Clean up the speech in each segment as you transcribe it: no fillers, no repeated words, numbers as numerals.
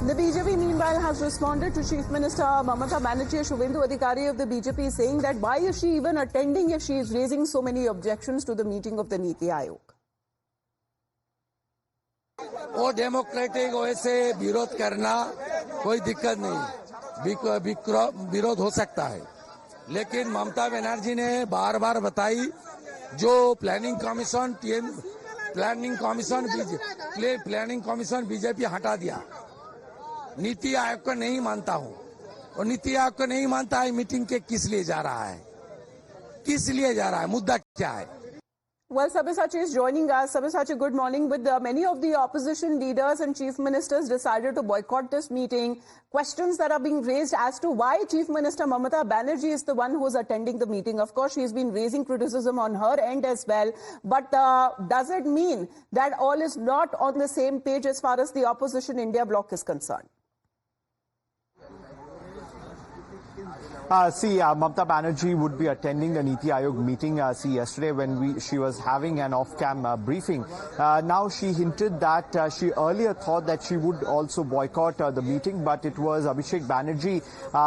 The BJP, meanwhile, has responded to Chief Minister Mamata Banerjee. Shubhendu Adhikari of the BJP saying that why is she even attending if she is raising so many objections to the meeting of the Niti Aayog? वो democratic वैसे विरोध करना कोई दिक्कत नहीं, विरोध हो सकता है, लेकिन ममता बनर्जी ने बार बार बताई जो प्लानिंग कमीशन बीजेपी हटा दिया। नीति आयोग को नहीं मानता हूं, और नीति आयोग को नहीं मानता है मीटिंग के किस लिए जा रहा है, मुद्दा क्या है? Well, Sabyasachi is joining us. Sabyasachi, good morning. With many of the opposition leaders and chief ministers decided to boycott this meeting, questions that are being raised as to why Chief Minister Mamata Banerjee is the one who's attending the meeting. Of course, she's been raising criticism on her end as well. But does it mean that all is not on the same page as far as the opposition India bloc is concerned? Mamata Banerjee would be attending the Niti Aayog meeting. Yesterday when she was having an off-cam briefing, now she hinted that she earlier thought that she would also boycott the meeting, but it was Abhishek Banerjee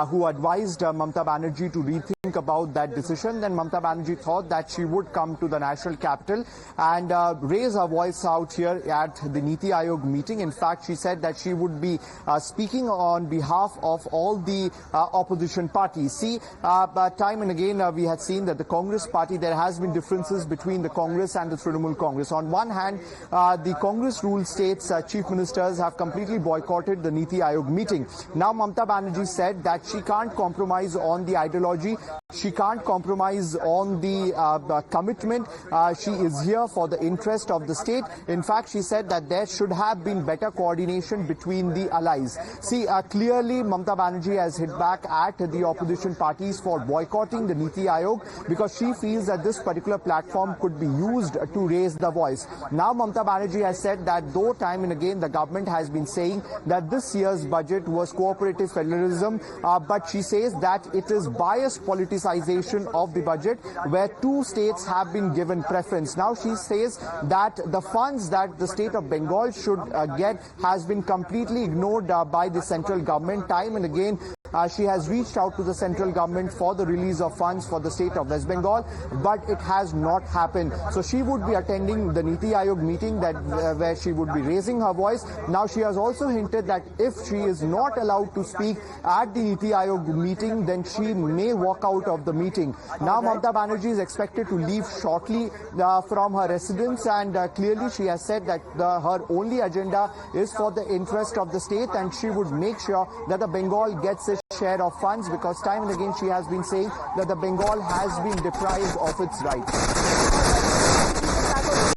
who advised Mamata Banerjee to rethink about that decision. Then Mamata Banerjee thought that she would come to the national capital and raise her voice out here at the Niti Aayog meeting. In fact, she said that she would be speaking on behalf of all the opposition parties. But time and again we had seen that the Congress party, there has been differences between the Congress and the Trinamool Congress. On one hand, the Congress rule states chief ministers have completely boycotted the Niti Aayog meeting. Now Mamata Banerjee said that she can't compromise on the ideology, she can't compromise on the commitment. She is here for the interest of the state. In fact, she said that there should have been better coordination between the allies. Clearly Mamata Banerjee has hit back at the opposition parties for boycotting the Niti Aayog because she feels that this particular platform could be used to raise the voice. Now Mamata Banerjee has said that though time and again the government has been saying that this year's budget was cooperative federalism, but she says that it is biased politicization of the budget where two states have been given preference. Now she says that the funds that the state of Bengal should get has been completely ignored by the central government. Time and again she has reached out to the central government for the release of funds for the state of West Bengal, but it has not happened. So she would be attending the Niti Aayog meeting where she would be raising her voice. Now she has also hinted that if she is not allowed to speak at the Niti Aayog meeting, then she may walk out of the meeting. Now Mamata Banerjee is expected to leave shortly from her residence, and clearly she has said that her only agenda is for the interest of the state, and she would make sure that the Bengal gets a share of funds, because time and again she has been saying that the Bengal has been deprived of its rights.